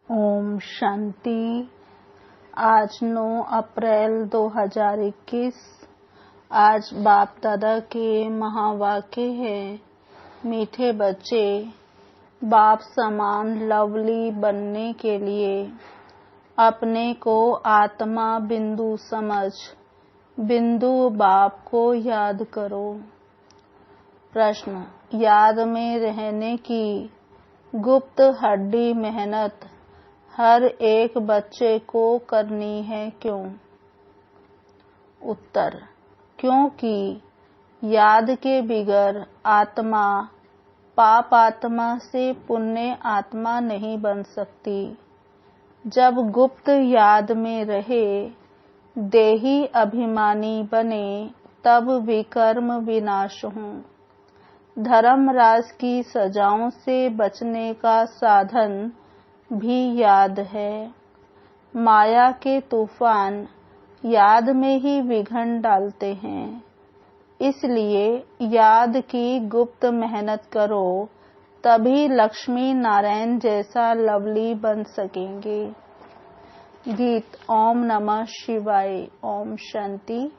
ओम शांति। आज 9 अप्रैल 2021। आज बाप दादा के महावाक्य है, मीठे बच्चे, बाप समान लवली बनने के लिए अपने को आत्मा बिंदु समझ बिंदु बाप को याद करो। प्रश्न, याद में रहने की गुप्त हड्डी मेहनत हर एक बच्चे को करनी है, क्यों? उत्तर, क्योंकि याद के बिगर आत्मा पाप आत्मा से पुण्य आत्मा नहीं बन सकती। जब गुप्त याद में रहे, देही अभिमानी बने, तब विकर्म विनाश हो। धर्मराज की सजाओं से बचने का साधन भी याद है। माया के तूफान याद में ही विघ्न डालते हैं, इसलिए याद की गुप्त मेहनत करो, तभी लक्ष्मी नारायण जैसा लवली बन सकेंगे। गीत। ओम नमः शिवाय। ओम शांति।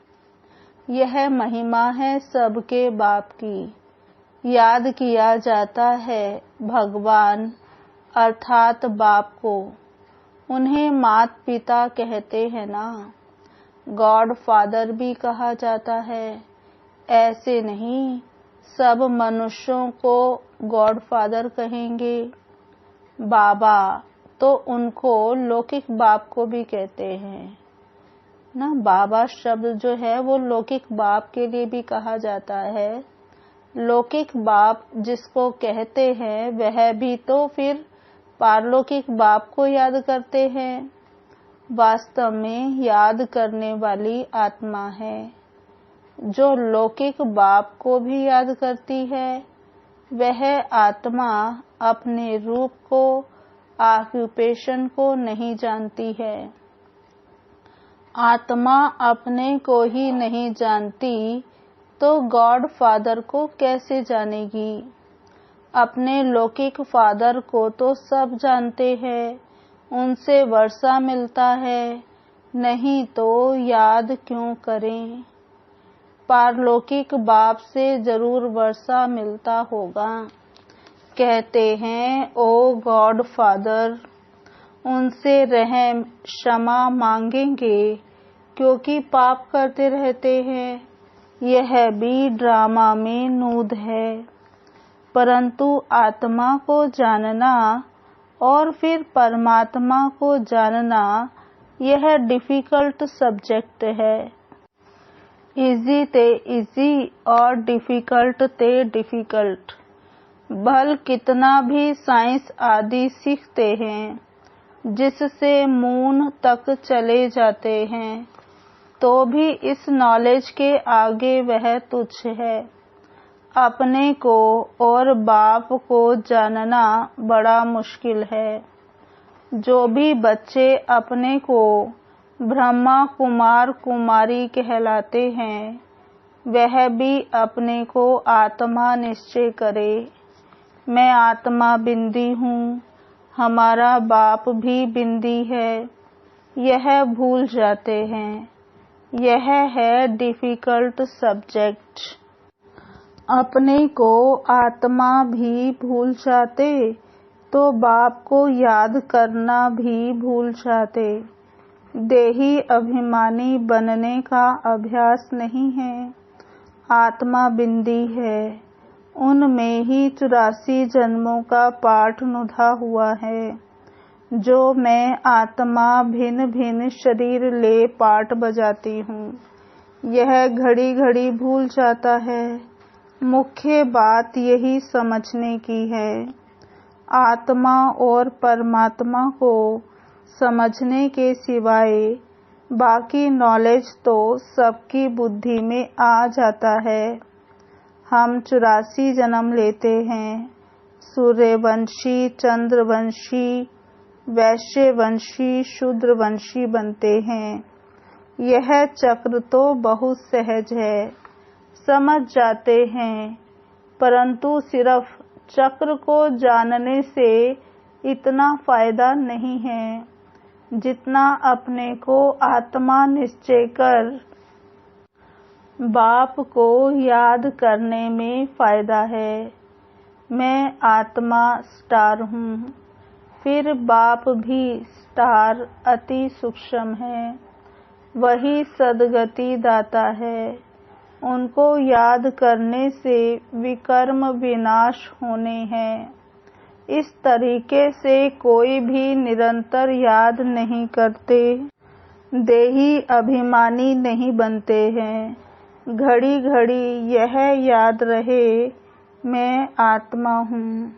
यह महिमा है सबके बाप की। याद किया जाता है भगवान अर्थात बाप को। उन्हें मात पिता कहते हैं ना, गॉड फादर भी कहा जाता है। ऐसे नहीं सब मनुष्यों को गॉड फादर कहेंगे। बाबा तो उनको लौकिक बाप को भी कहते हैं ना। बाबा शब्द जो है वो लौकिक बाप के लिए भी कहा जाता है। लौकिक बाप जिसको कहते हैं वह भी तो फिर पारलौकिक बाप को याद करते हैं। वास्तव में याद करने वाली आत्मा है जो लौकिक बाप को भी याद करती है। वह आत्मा अपने रूप को, ऑक्यूपेशन को नहीं जानती है। आत्मा अपने को ही नहीं जानती तो गॉड फादर को कैसे जानेगी? अपने लौकिक फादर को तो सब जानते हैं, उनसे वर्षा मिलता है, नहीं तो याद क्यों करें? पारलौकिक बाप से जरूर वर्षा मिलता होगा। कहते हैं ओ गॉड फादर, उनसे रहम क्षमा मांगेंगे क्योंकि पाप करते रहते हैं। यह भी ड्रामा में नूद है, परंतु आत्मा को जानना और फिर परमात्मा को जानना यह डिफिकल्ट सब्जेक्ट है। इजी ते इजी और डिफिकल्ट ते डिफिकल्ट। भल कितना भी साइंस आदि सीखते हैं, जिससे मून तक चले जाते हैं, तो भी इस नॉलेज के आगे वह तुच्छ है। अपने को और बाप को जानना बड़ा मुश्किल है। जो भी बच्चे अपने को ब्रह्मा कुमार कुमारी कहलाते हैं, वह भी अपने को आत्मा निश्चय करे। मैं आत्मा बिंदी हूँ, हमारा बाप भी बिंदी है, यह भूल जाते हैं। यह है डिफिकल्ट सब्जेक्ट। अपने को आत्मा भी भूल जाते तो बाप को याद करना भी भूल जाते। देही अभिमानी बनने का अभ्यास नहीं है। आत्मा बिंदी है, उनमें ही 84 जन्मों का पाठ नुधा हुआ है। जो मैं आत्मा भिन्न भिन्न शरीर ले पाठ बजाती हूँ, यह घड़ी घड़ी भूल जाता है। मुख्य बात यही समझने की है। आत्मा और परमात्मा को समझने के सिवाय बाकी नॉलेज तो सबकी बुद्धि में आ जाता है। हम 84 जन्म लेते हैं। सूर्यवंशी, चंद्रवंशी, वैश्यवंशी, शूद्रवंशी बनते हैं। यह चक्र तो बहुत सहज है, समझ जाते हैं, परंतु सिर्फ चक्र को जानने से इतना फायदा नहीं है जितना अपने को आत्मा निश्चय कर बाप को याद करने में फायदा है। मैं आत्मा स्टार हूँ, फिर बाप भी स्टार अति सूक्ष्म है, वही सद्गति दाता है। उनको याद करने से विकर्म विनाश होने हैं। इस तरीके से कोई भी निरंतर याद नहीं करते, देही अभिमानी नहीं बनते हैं। घड़ी घड़ी यह याद रहे मैं आत्मा हूँ।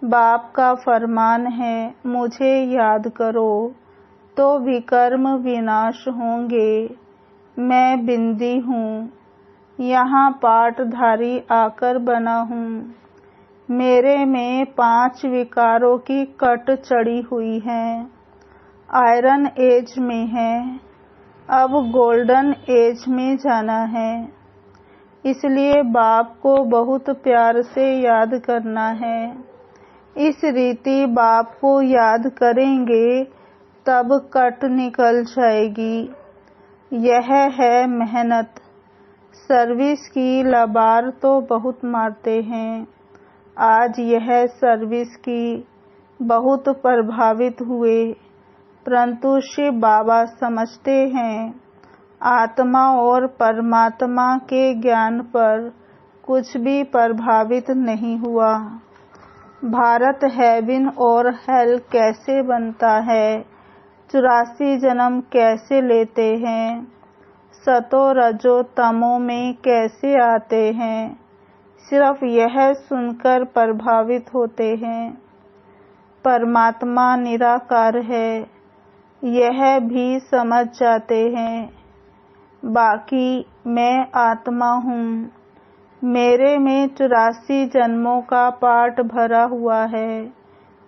बाप का फरमान है मुझे याद करो तो विकर्म विनाश होंगे। मैं बिंदी हूँ, यहाँ पाठधारी आकर बना हूँ। मेरे में 5 विकारों की कट चढ़ी हुई है। आयरन एज में है, अब गोल्डन एज में जाना है। इसलिए बाप को बहुत प्यार से याद करना है। इस रीति बाप को याद करेंगे तब कट निकल जाएगी। यह है मेहनत। सर्विस की लबार तो बहुत मारते हैं। आज यह सर्विस की बहुत प्रभावित हुए, परंतु शिव बाबा समझते हैं आत्मा और परमात्मा के ज्ञान पर कुछ भी प्रभावित नहीं हुआ। भारत हेवन और हेल कैसे बनता है, 84 जन्म कैसे लेते हैं, सतो रजो तमो में कैसे आते हैं, सिर्फ यह सुनकर प्रभावित होते हैं। परमात्मा निराकार है, यह भी समझ जाते हैं। बाकी मैं आत्मा हूँ, मेरे में 84 जन्मों का पाठ भरा हुआ है।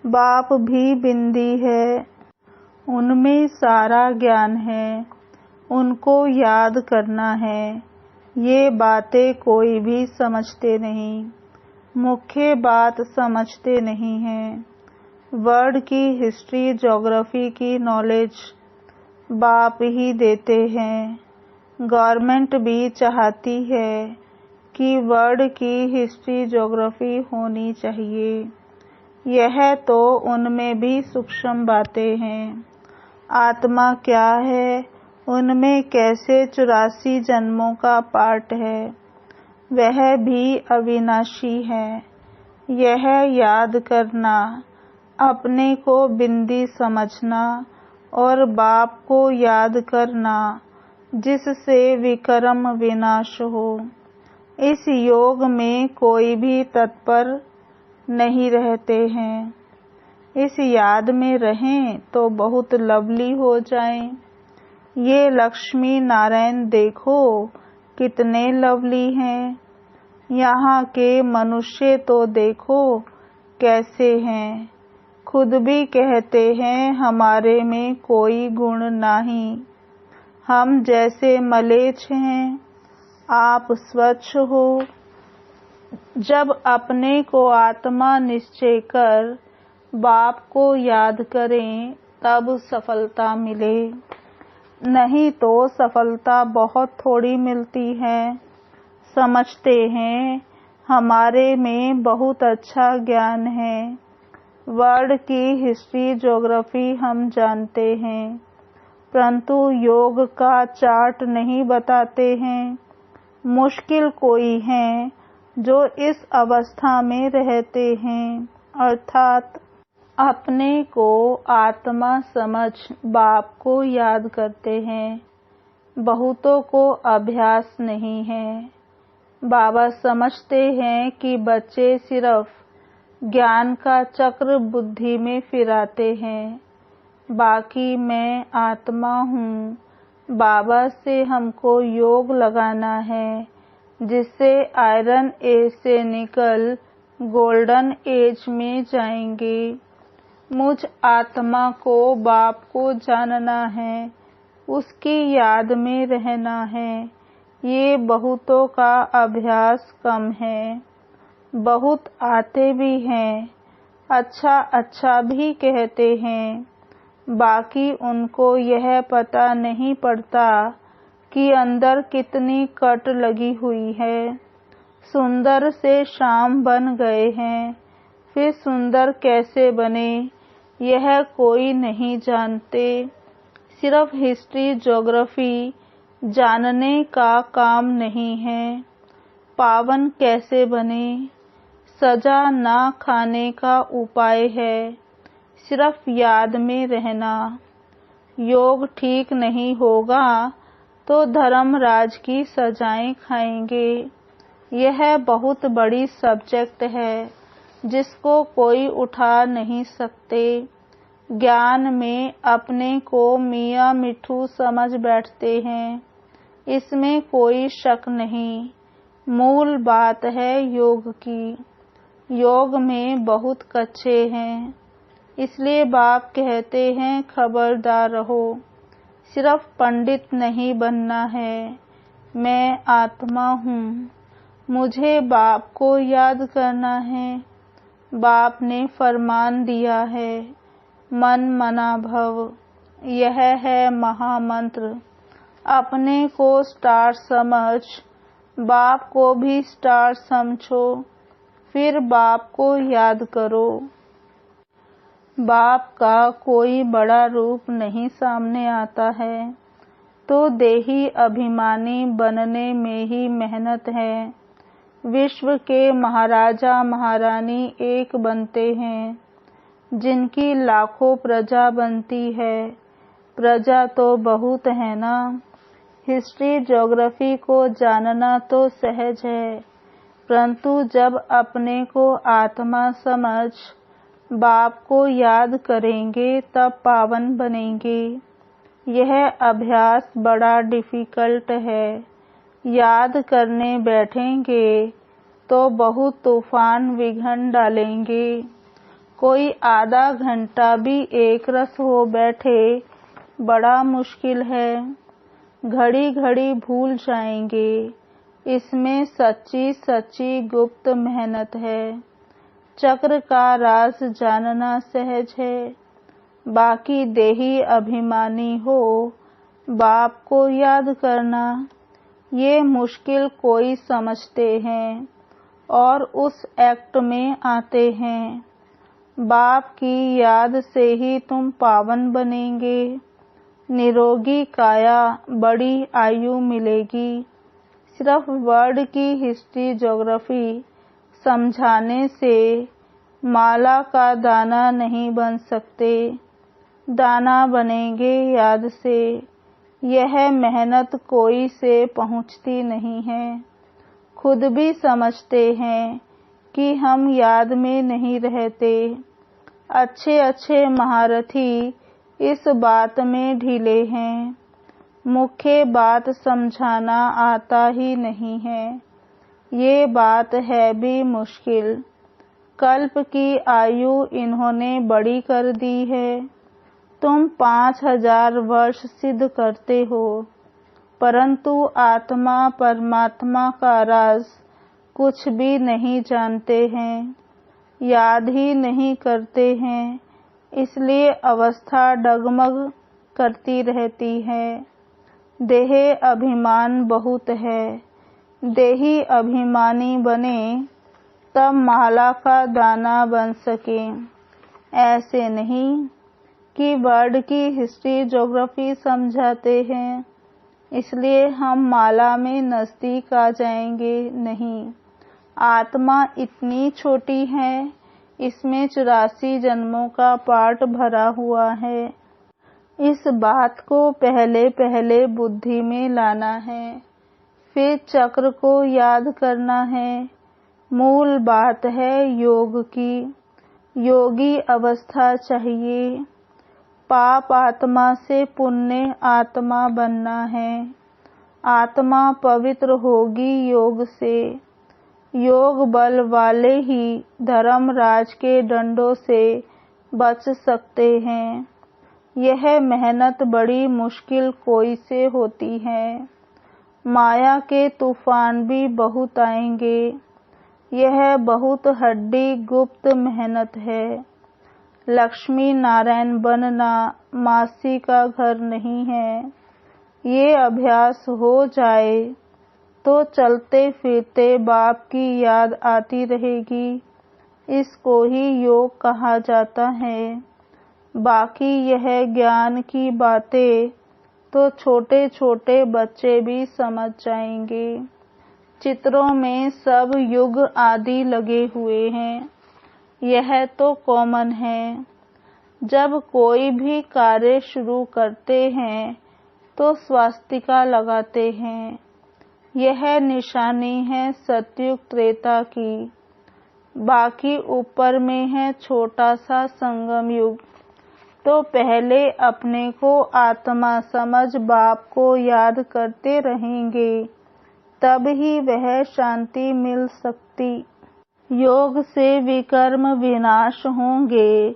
बाप भी बिंदी है, उनमें सारा ज्ञान है, उनको याद करना है। ये बातें कोई भी समझते नहीं, मुख्य बात समझते नहीं हैं। वर्ल्ड की हिस्ट्री ज्योग्राफी की नॉलेज बाप ही देते हैं। गवर्नमेंट भी चाहती है कि वर्ल्ड की हिस्ट्री ज्योग्राफी होनी चाहिए। यह तो उनमें भी सूक्ष्म बातें हैं। आत्मा क्या है, उनमें कैसे 84 जन्मों का पाठ है, वह भी अविनाशी है। यह याद करना, अपने को बिंदी समझना और बाप को याद करना जिससे विकर्म विनाश हो। इस योग में कोई भी तत्पर नहीं रहते हैं। इस याद में रहें तो बहुत लवली हो जाएं। ये लक्ष्मी नारायण देखो कितने लवली हैं। यहाँ के मनुष्य तो देखो कैसे हैं। खुद भी कहते हैं हमारे में कोई गुण नहीं, हम जैसे मलेच्छ हैं, आप स्वच्छ हो। जब अपने को आत्मा निश्चय कर बाप को याद करें तब सफलता मिले, नहीं तो सफलता बहुत थोड़ी मिलती है। समझते हैं हमारे में बहुत अच्छा ज्ञान है, वर्ल्ड की हिस्ट्री ज्योग्राफी हम जानते हैं, परंतु योग का चार्ट नहीं बताते हैं। मुश्किल कोई हैं जो इस अवस्था में रहते हैं, अर्थात अपने को आत्मा समझ बाप को याद करते हैं। बहुतों को अभ्यास नहीं है। बाबा समझते हैं कि बच्चे सिर्फ ज्ञान का चक्र बुद्धि में फिराते हैं, बाकी मैं आत्मा हूँ। बाबा से हमको योग लगाना है जिससे आयरन एज से निकल गोल्डन एज में जाएंगे। मुझ आत्मा को बाप को जानना है, उसकी याद में रहना है। ये बहुतों का अभ्यास कम है। बहुत आते भी हैं अच्छा अच्छा भी कहते हैं, बाकी उनको यह पता नहीं पड़ता कि अंदर कितनी कट लगी हुई है। सुंदर से श्याम बन गए हैं, फिर सुंदर कैसे बने यह कोई नहीं जानते। सिर्फ हिस्ट्री ज्योग्राफी जानने का काम नहीं है। पावन कैसे बने, सजा ना खाने का उपाय है, सिर्फ याद में रहना। योग ठीक नहीं होगा तो धर्मराज की सजाएं खाएंगे। यह बहुत बड़ी सब्जेक्ट है जिसको कोई उठा नहीं सकते। ज्ञान में अपने को मियाँ मिठू समझ बैठते हैं, इसमें कोई शक नहीं। मूल बात है योग की। योग में बहुत कच्चे हैं, इसलिए बाप कहते हैं खबरदार रहो। सिर्फ पंडित नहीं बनना है। मैं आत्मा हूँ, मुझे बाप को याद करना है। बाप ने फरमान दिया है, मन मना भव, यह है महामंत्र। अपने को स्टार समझ, बाप को भी स्टार समझो, फिर बाप को याद करो। बाप का कोई बड़ा रूप नहीं सामने आता है तो देही अभिमानी बनने में ही मेहनत है। विश्व के महाराजा महारानी एक बनते हैं, जिनकी लाखों प्रजा बनती है। प्रजा तो बहुत है ना। हिस्ट्री ज्योग्राफी को जानना तो सहज है, परंतु जब अपने को आत्मा समझ बाप को याद करेंगे तब पावन बनेंगे। यह अभ्यास बड़ा डिफिकल्ट है। याद करने बैठेंगे तो बहुत तूफान विघन डालेंगे। कोई आधा घंटा भी एक रस हो बैठे बड़ा मुश्किल है। घड़ी घड़ी भूल जाएंगे। इसमें सच्ची सच्ची गुप्त मेहनत है। चक्र का राज जानना सहज है। बाकी देही अभिमानी हो बाप को याद करना ये मुश्किल कोई समझते हैं और उस एक्ट में आते हैं। बाप की याद से ही तुम पावन बनेंगे। निरोगी काया, बड़ी आयु मिलेगी। सिर्फ वर्ड की हिस्ट्री ज्योग्राफी समझाने से माला का दाना नहीं बन सकते। दाना बनेंगे याद से। यह मेहनत कोई से पहुंचती नहीं है। खुद भी समझते हैं कि हम याद में नहीं रहते। अच्छे अच्छे महारथी इस बात में ढीले हैं। मुख्य बात समझाना आता ही नहीं है। ये बात है भी मुश्किल। कल्प की आयु इन्होंने बड़ी कर दी है। तुम 5000 वर्ष सिद्ध करते हो, परंतु आत्मा परमात्मा का राज कुछ भी नहीं जानते हैं, याद ही नहीं करते हैं, इसलिए अवस्था डगमग करती रहती है। देह अभिमान बहुत है। देही अभिमानी बने तब माला का दाना बन सके। ऐसे नहीं कि वर्ड की हिस्ट्री ज्योग्राफी समझाते हैं इसलिए हम माला में नजदीक आ जाएंगे। नहीं, आत्मा इतनी छोटी है, इसमें 84 जन्मों का पाठ भरा हुआ है। इस बात को पहले पहले बुद्धि में लाना है, फिर चक्र को याद करना है। मूल बात है योग की। योगी अवस्था चाहिए। पाप आत्मा से पुण्य आत्मा बनना है। आत्मा पवित्र होगी योग से। योग बल वाले ही धर्मराज के डंडों से बच सकते हैं। यह मेहनत बड़ी मुश्किल कोई से होती है। माया के तूफान भी बहुत आएंगे। यह बहुत हड्डी गुप्त मेहनत है। लक्ष्मी नारायण बनना मासी का घर नहीं है। ये अभ्यास हो जाए तो चलते फिरते बाप की याद आती रहेगी। इसको ही योग कहा जाता है। बाकी यह ज्ञान की बातें तो छोटे छोटे बच्चे भी समझ जाएंगे। चित्रों में सब युग आदि लगे हुए हैं, यह तो कॉमन है। जब कोई भी कार्य शुरू करते हैं तो स्वास्तिका लगाते हैं। यह निशानी है सतयुग त्रेता की। बाकी ऊपर में है छोटा सा संगम युग। तो पहले अपने को आत्मा समझ बाप को याद करते रहेंगे, तब ही वह शांति मिल सकती। योग से विकर्म विनाश होंगे।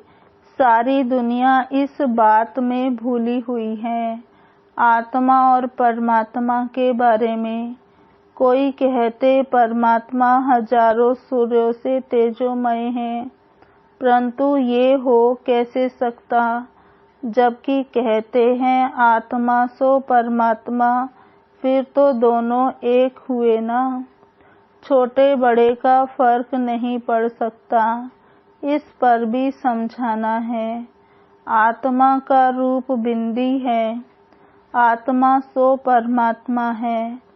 सारी दुनिया इस बात में भूली हुई है। आत्मा और परमात्मा के बारे में कोई कहते परमात्मा हजारों सूर्यों से तेजोमय है, परंतु ये हो कैसे सकता, जबकि कहते हैं आत्मा सो परमात्मा, फिर तो दोनों एक हुए ना। छोटे बड़े का फर्क नहीं पड़ सकता, इस पर भी समझाना है। आत्मा का रूप बिंदी है, आत्मा सो परमात्मा है,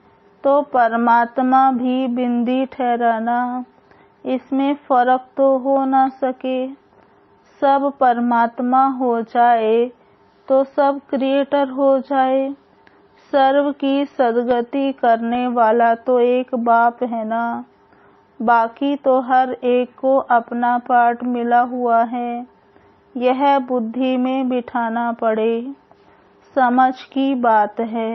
तो परमात्मा भी बिंदी ठहराना। इसमें फर्क तो हो ना सके। सब परमात्मा हो जाए तो सब क्रिएटर हो जाए। सर्व की सदगति करने वाला तो एक बाप है ना। बाकी तो हर एक को अपना पार्ट मिला हुआ है। यह बुद्धि में बिठाना पड़े, समझ की बात है।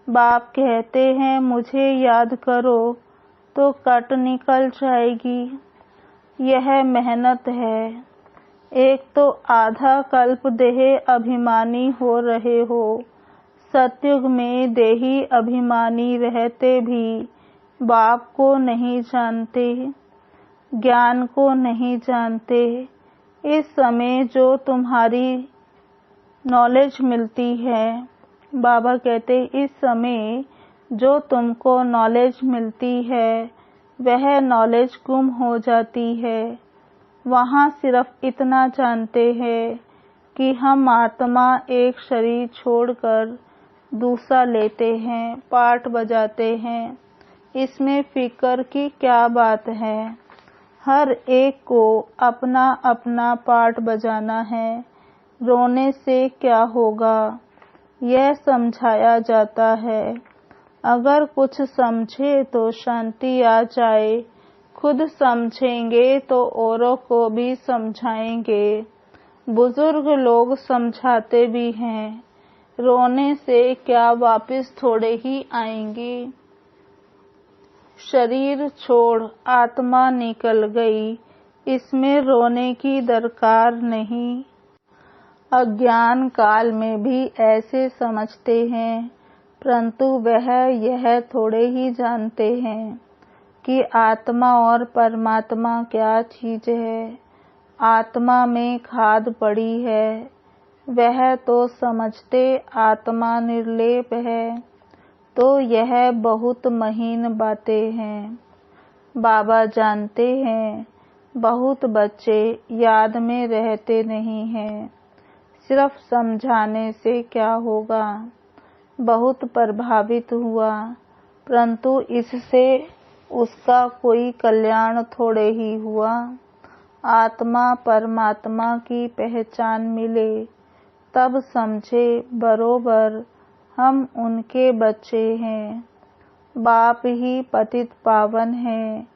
बाप कहते हैं मुझे याद करो तो कट निकल जाएगी। यह मेहनत है। एक तो आधा कल्प देह अभिमानी हो रहे हो। सतयुग में देही अभिमानी रहते भी बाप को नहीं जानते, ज्ञान को नहीं जानते। इस समय जो तुम्हारी नॉलेज मिलती है, बाबा कहते इस समय जो तुमको नॉलेज मिलती है वह नॉलेज गुम हो जाती है। वहाँ सिर्फ इतना जानते हैं कि हम आत्मा एक शरीर छोड़कर दूसरा लेते हैं, पार्ट बजाते हैं। इसमें फिक्र की क्या बात है। हर एक को अपना अपना पार्ट बजाना है। रोने से क्या होगा, यह समझाया जाता है। अगर कुछ समझे तो शांति आ जाए। खुद समझेंगे तो औरों को भी समझाएंगे। बुजुर्ग लोग समझाते भी हैं, रोने से क्या वापस थोड़े ही आएंगे। शरीर छोड़ आत्मा निकल गई, इसमें रोने की दरकार नहीं। अज्ञान काल में भी ऐसे समझते हैं, परंतु वह यह थोड़े ही जानते हैं कि आत्मा और परमात्मा क्या चीज है। आत्मा में खाद पड़ी है, वह तो समझते आत्मा निर्लेप है। तो यह बहुत महीन बातें हैं। बाबा जानते हैं बहुत बच्चे याद में रहते नहीं हैं। सिर्फ समझाने से क्या होगा। बहुत प्रभावित हुआ, परंतु इससे उसका कोई कल्याण थोड़े ही हुआ। आत्मा परमात्मा की पहचान मिले तब समझे बरोबर हम उनके बच्चे हैं। बाप ही पतित पावन है,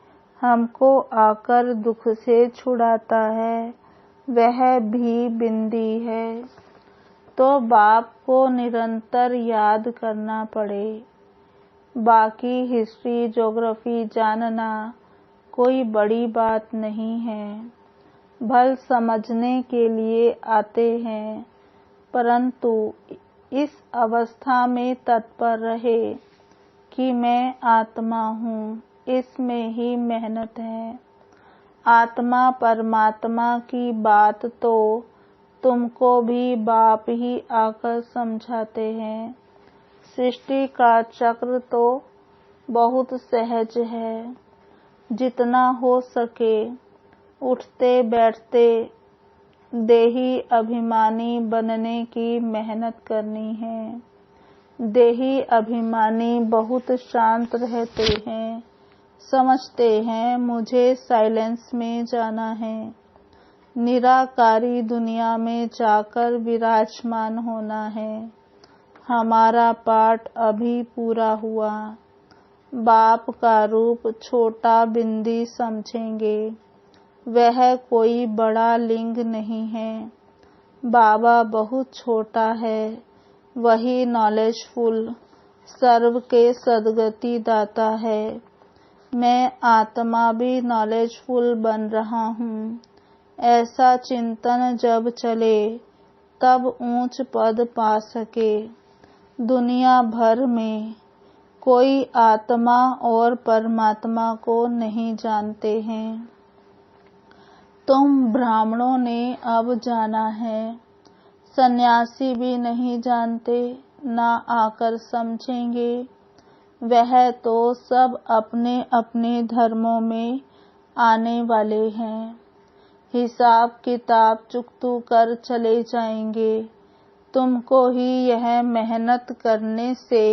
हमको आकर दुख से छुड़ाता है, वह भी बिंदी है। तो बाप को निरंतर याद करना पड़े। बाकी हिस्ट्री ज्योग्राफी जानना कोई बड़ी बात नहीं है। भल समझने के लिए आते हैं, परंतु इस अवस्था में तत्पर रहे कि मैं आत्मा हूँ, इसमें ही मेहनत है। आत्मा परमात्मा की बात तो तुमको भी बाप ही आकर समझाते हैं। सृष्टि का चक्र तो बहुत सहज है। जितना हो सके उठते बैठते देही अभिमानी बनने की मेहनत करनी है। देही अभिमानी बहुत शांत रहते हैं, समझते हैं मुझे साइलेंस में जाना है, निराकारी दुनिया में जाकर विराजमान होना है। हमारा पाठ अभी पूरा हुआ। बाप का रूप छोटा बिंदी समझेंगे, वह कोई बड़ा लिंग नहीं है। बाबा बहुत छोटा है, वही नॉलेजफुल सर्व के सदगति दाता है। मैं आत्मा भी नॉलेजफुल बन रहा हूँ। ऐसा चिंतन जब चले तब ऊंच पद पा सके। दुनिया भर में कोई आत्मा और परमात्मा को नहीं जानते हैं। तुम ब्राह्मणों ने अब जाना है। सन्यासी भी नहीं जानते, ना आकर समझेंगे। वह तो सब अपने अपने धर्मों में आने वाले हैं। हिसाब किताब चुकतू कर चले जाएंगे। तुमको ही यह मेहनत करने से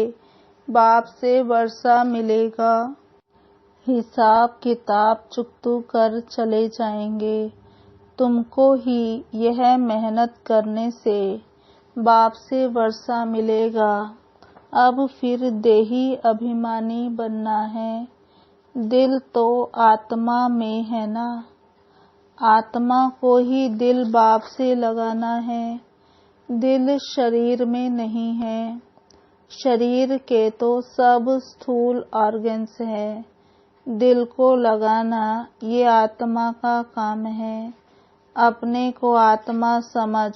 बाप से वर्षा मिलेगा। हिसाब किताब चुकतू कर चले जाएंगे। तुमको ही यह मेहनत करने से बाप से वर्षा मिलेगा। अब फिर देही अभिमानी बनना है। दिल तो आत्मा में है ना। आत्मा को ही दिल बाप से लगाना है। दिल शरीर में नहीं है। शरीर के तो सब स्थूल ऑर्गन्स है। दिल को लगाना ये आत्मा का काम है। अपने को आत्मा समझ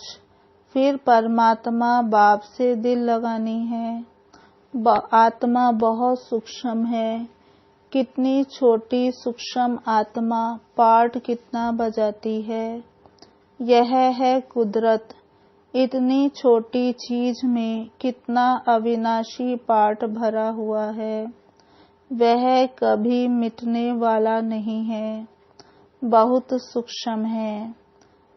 फिर परमात्मा बाप से दिल लगानी है। आत्मा बहुत सूक्ष्म है। कितनी छोटी सूक्ष्म आत्मा पार्ट कितना बजाती है। यह है कुदरत। इतनी छोटी चीज में कितना अविनाशी पार्ट भरा हुआ है। वह कभी मिटने वाला नहीं है। बहुत सूक्ष्म है।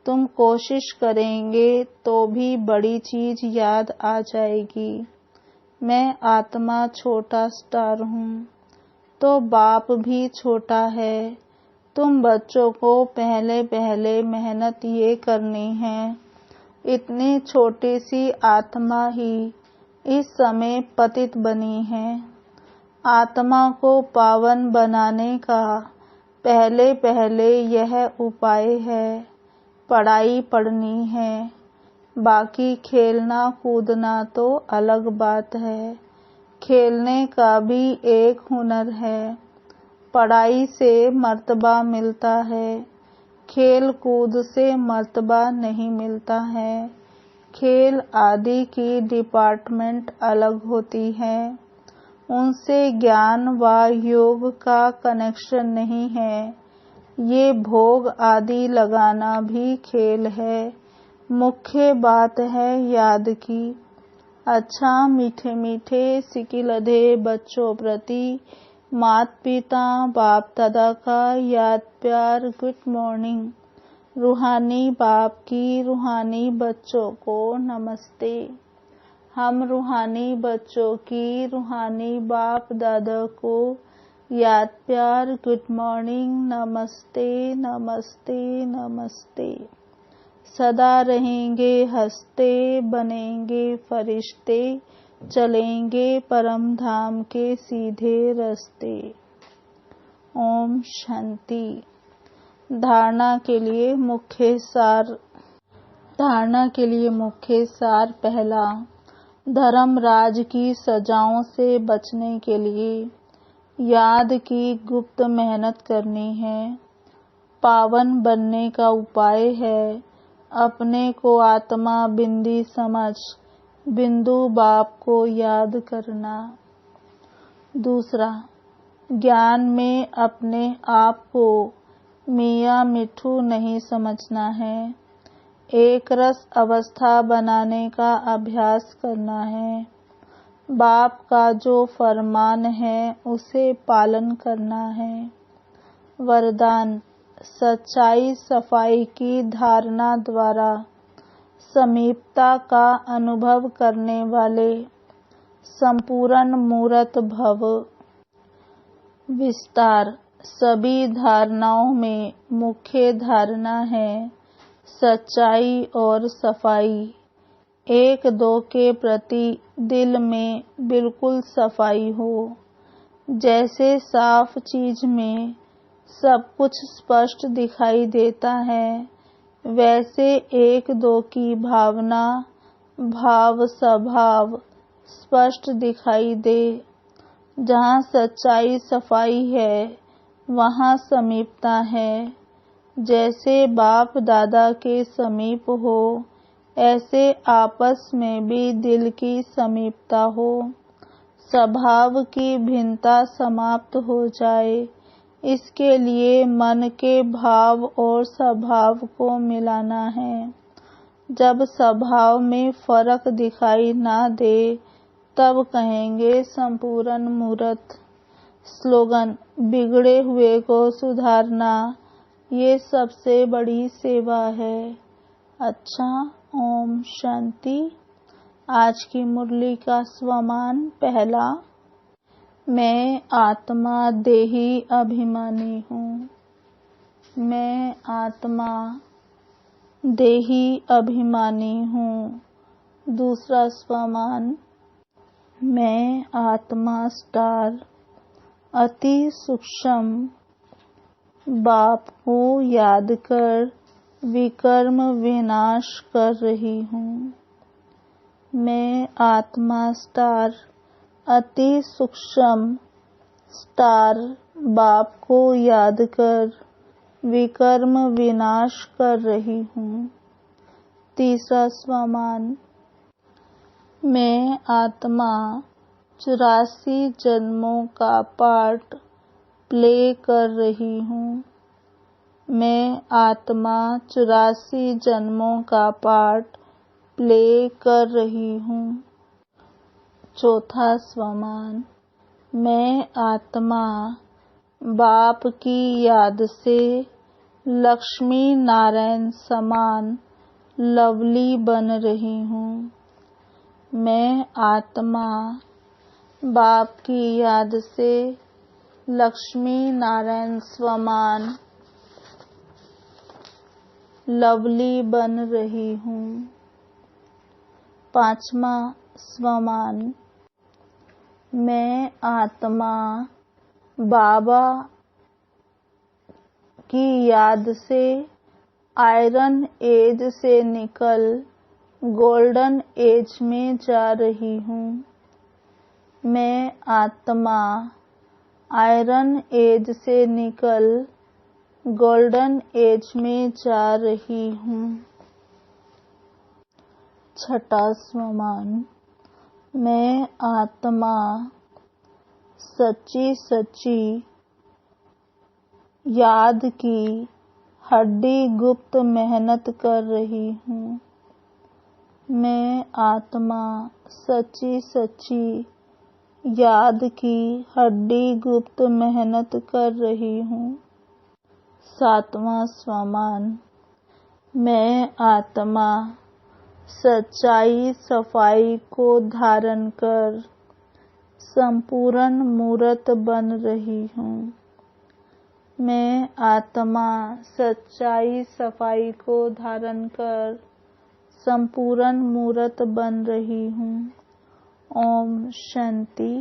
तुम कोशिश करेंगे तो भी बड़ी चीज याद आ जाएगी। मैं आत्मा छोटा स्टार हूँ, तो बाप भी छोटा है। तुम बच्चों को पहले पहले मेहनत ये करनी है। इतनी छोटी सी आत्मा ही इस समय पतित बनी है। आत्मा को पावन बनाने का पहले पहले यह उपाय है। पढ़ाई पढ़नी है। बाकी खेलना कूदना तो अलग बात है। खेलने का भी एक हुनर है। पढ़ाई से मर्तबा मिलता है। खेल कूद से मर्तबा नहीं मिलता है। खेल आदि की डिपार्टमेंट अलग होती है। उनसे ज्ञान व योग का कनेक्शन नहीं है। ये भोग आदि लगाना भी खेल है। मुख्य बात है याद की। अच्छा मीठे मीठे सिकिलधे बच्चों प्रति मात पिता बाप दादा का याद प्यार गुड मॉर्निंग। रूहानी बाप की रूहानी बच्चों को नमस्ते। हम रूहानी बच्चों की रूहानी बाप दादा को याद प्यार गुड मॉर्निंग नमस्ते नमस्ते नमस्ते। सदा रहेंगे हंसते, बनेंगे फरिश्ते, चलेंगे परम धाम के सीधे रास्ते। ओम शांति। धारणा के लिए मुख्य सार पहला, धर्मराज की सजाओं से बचने के लिए याद की गुप्त मेहनत करनी है। पावन बनने का उपाय है अपने को आत्मा बिंदी समझ बिंदु बाप को याद करना। दूसरा, ज्ञान में अपने आप को मियाँ मिठू नहीं समझना है। एक रस अवस्था बनाने का अभ्यास करना है। बाप का जो फरमान है उसे पालन करना है। वरदान: सच्चाई सफाई की धारणा द्वारा समीपता का अनुभव करने वाले संपूर्ण मूर्त भव। विस्तार: सभी धारणाओं में मुख्य धारणा है सच्चाई और सफाई। एक दो के प्रति दिल में बिल्कुल सफाई हो। जैसे साफ चीज में सब कुछ स्पष्ट दिखाई देता है, वैसे एक दो की भावना भाव स्वभाव स्पष्ट दिखाई दे। जहाँ सच्चाई सफाई है वहाँ समीपता है। जैसे बाप दादा के समीप हो, ऐसे आपस में भी दिल की समीपता हो। स्वभाव की भिन्नता समाप्त हो जाए, इसके लिए मन के भाव और स्वभाव को मिलाना है। जब स्वभाव में फर्क दिखाई ना दे तब कहेंगे संपूर्ण मूर्त। स्लोगन: बिगड़े हुए को सुधारना ये सबसे बड़ी सेवा है। अच्छा, ओम शांति। आज की मुरली का स्वमान पहला। मैं आत्मा देही अभिमानी हूँ। मैं आत्मा देही अभिमानी हूँ। दूसरा स्वमान: मैं आत्मा स्टार अति सूक्ष्म बाप को याद कर विकर्म विनाश कर रही हूँ। मैं आत्मा स्टार अति सूक्ष्म स्टार बाप को याद कर विकर्म विनाश कर रही हूँ। तीसरा स्वमान: मैं आत्मा 84 जन्मों का पार्ट प्ले कर रही हूँ। मैं आत्मा 84 जन्मों का पार्ट प्ले कर रही हूँ। चौथा स्वमान: मैं आत्मा बाप की याद से लक्ष्मी नारायण समान लवली बन रही हूँ। मैं आत्मा बाप की याद से लक्ष्मी नारायण समान लवली बन रही हूँ। पांचवा स्वमान: मैं आत्मा बाबा की याद से आयरन एज से निकल गोल्डन एज में जा रही हूँ। मैं आत्मा आयरन एज से निकल गोल्डन एज में जा रही हूँ। छठा स्वमान: मैं आत्मा सच्ची सच्ची याद की हड्डी गुप्त मेहनत कर रही हूँ। मैं आत्मा सच्ची सच्ची याद की हड्डी गुप्त मेहनत कर रही हूँ। सातवां स्वमान: मैं आत्मा सच्चाई सफाई को धारण कर संपूर्ण मूर्त बन रही हूँ। मैं आत्मा सच्चाई सफाई को धारण कर संपूर्ण मूर्त बन रही हूँ। ओम शांति।